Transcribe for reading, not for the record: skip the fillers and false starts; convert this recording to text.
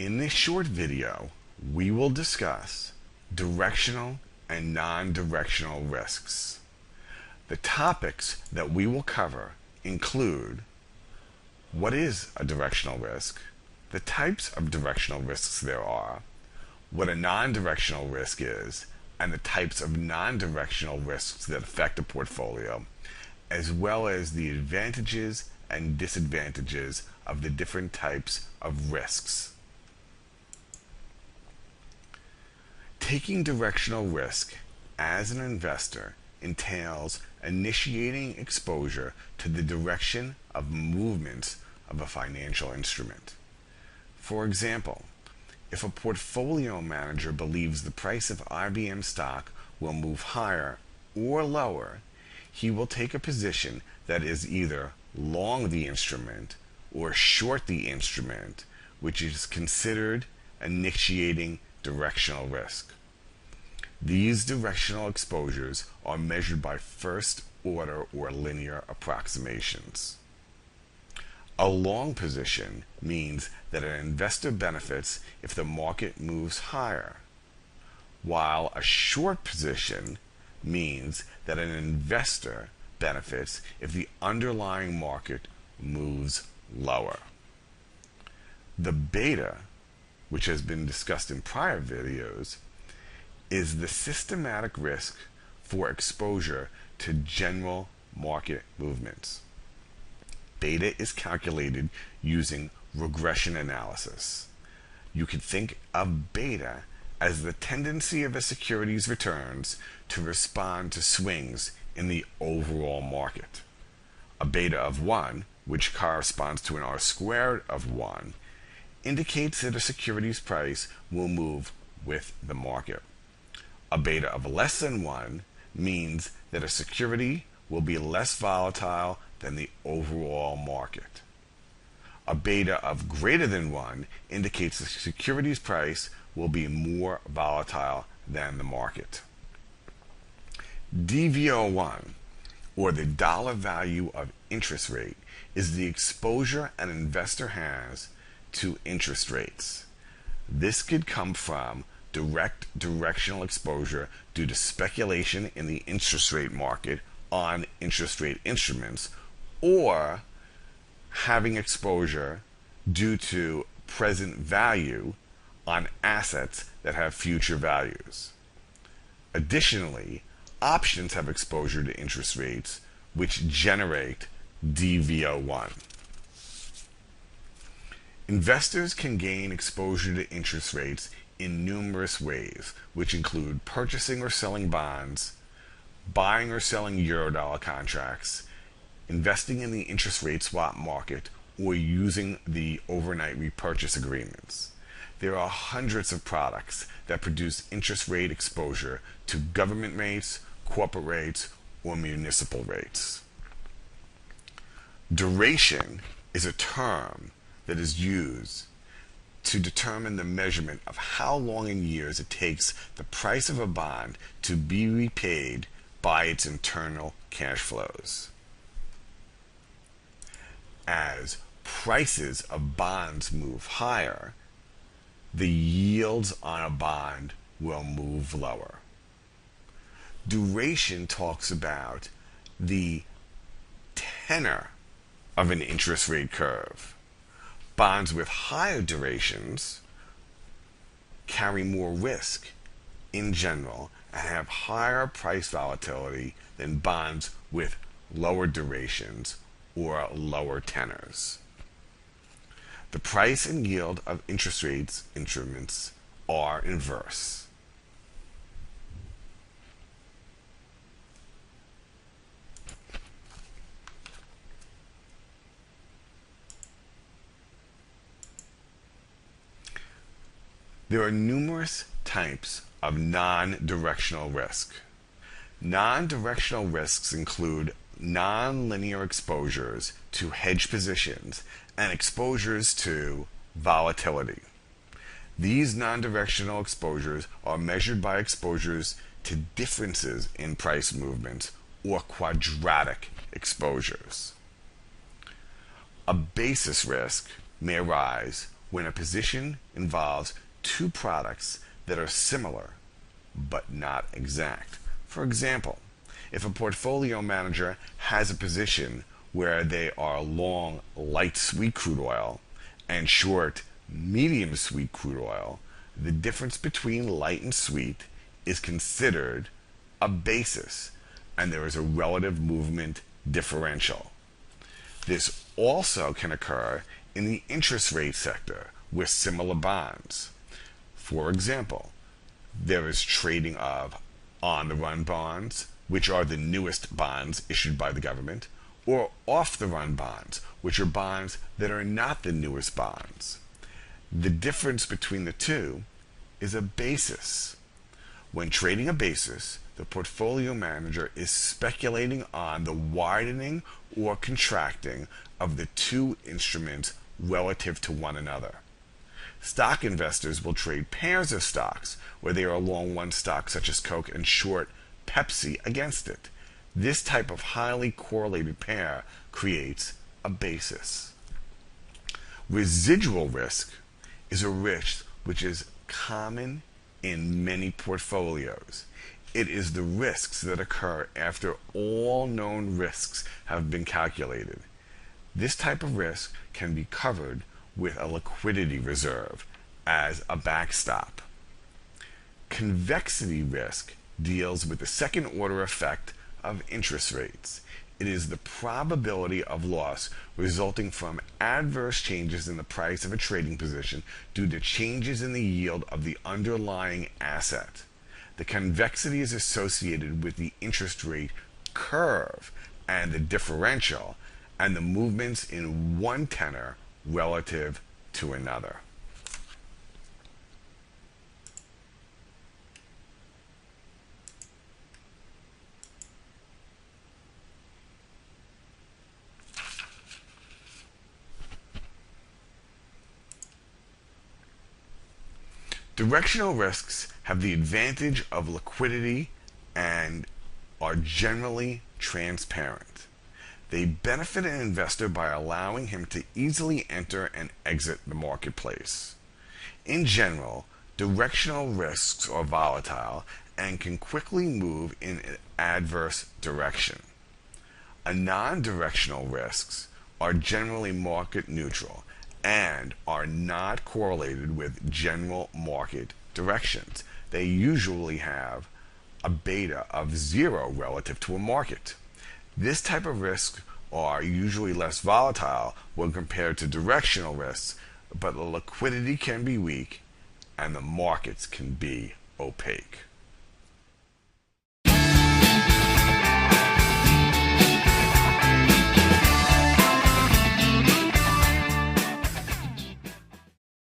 In this short video, we will discuss directional and non-directional risks. The topics that we will cover include what is a directional risk, the types of directional risks there are, what a non-directional risk is, and the types of non-directional risks that affect a portfolio, as well as the advantages and disadvantages of the different types of risks. Taking directional risk as an investor entails initiating exposure to the direction of movements of a financial instrument. For example, if a portfolio manager believes the price of IBM stock will move higher or lower, he will take a position that is either long the instrument or short the instrument, which is considered initiating directional risk. These directional exposures are measured by first order or linear approximations. A long position means that an investor benefits if the market moves higher, while a short position means that an investor benefits if the underlying market moves lower. The beta, which has been discussed in prior videos, is the systematic risk for exposure to general market movements. Beta is calculated using regression analysis. You can think of beta as the tendency of a security's returns to respond to swings in the overall market. A beta of 1, which corresponds to an R squared of 1, indicates that a security's price will move with the market. A beta of less than 1 means that a security will be less volatile than the overall market. A beta of greater than 1 indicates the security's price will be more volatile than the market. DV01, or the dollar value of interest rate, is the exposure an investor has to interest rates. This could come from direct directional exposure due to speculation in the interest rate market on interest rate instruments, or having exposure due to present value on assets that have future values. Additionally, options have exposure to interest rates, which generate DV01. Investors can gain exposure to interest rates in numerous ways, which include purchasing or selling bonds, buying or selling Eurodollar contracts, investing in the interest rate swap market, or using the overnight repurchase agreements. There are hundreds of products that produce interest rate exposure to government rates, corporate rates, or municipal rates. Duration is a term that is used to determine the measurement of how long in years it takes the price of a bond to be repaid by its internal cash flows. As prices of bonds move higher, the yields on a bond will move lower. Duration talks about the tenor of an interest rate curve. Bonds with higher durations carry more risk in general and have higher price volatility than bonds with lower durations or lower tenors. The price and yield of interest rates instruments are inverse. There are numerous types of non-directional risk. Non-directional risks include non-linear exposures to hedge positions and exposures to volatility. These non-directional exposures are measured by exposures to differences in price movements or quadratic exposures. A basis risk may arise when a position involves two products that are similar but not exact. For example, if a portfolio manager has a position where they are long light sweet crude oil and short medium sweet crude oil, the difference between light and sweet is considered a basis, and there is a relative movement differential. This also can occur in the interest rate sector with similar bonds. For example, there is trading of on-the-run bonds, which are the newest bonds issued by the government, or off-the-run bonds, which are bonds that are not the newest bonds. The difference between the two is a basis. When trading a basis, the portfolio manager is speculating on the widening or contracting of the two instruments relative to one another. Stock investors will trade pairs of stocks where they are long one stock such as Coke and short Pepsi against it. This type of highly correlated pair creates a basis. Residual risk is a risk which is common in many portfolios. It is the risks that occur after all known risks have been calculated. This type of risk can be covered with a liquidity reserve as a backstop. Convexity risk deals with the second order effect of interest rates. It is the probability of loss resulting from adverse changes in the price of a trading position due to changes in the yield of the underlying asset. The convexity is associated with the interest rate curve and the differential and the movements in one tenor relative to another. Directional risks have the advantage of liquidity and are generally transparent. They benefit an investor by allowing him to easily enter and exit the marketplace. In general, directional risks are volatile and can quickly move in an adverse direction. Non-directional risks are generally market neutral and are not correlated with general market directions. They usually have a beta of 0 relative to a market. This type of risks are usually less volatile when compared to directional risks, but the liquidity can be weak and the markets can be opaque.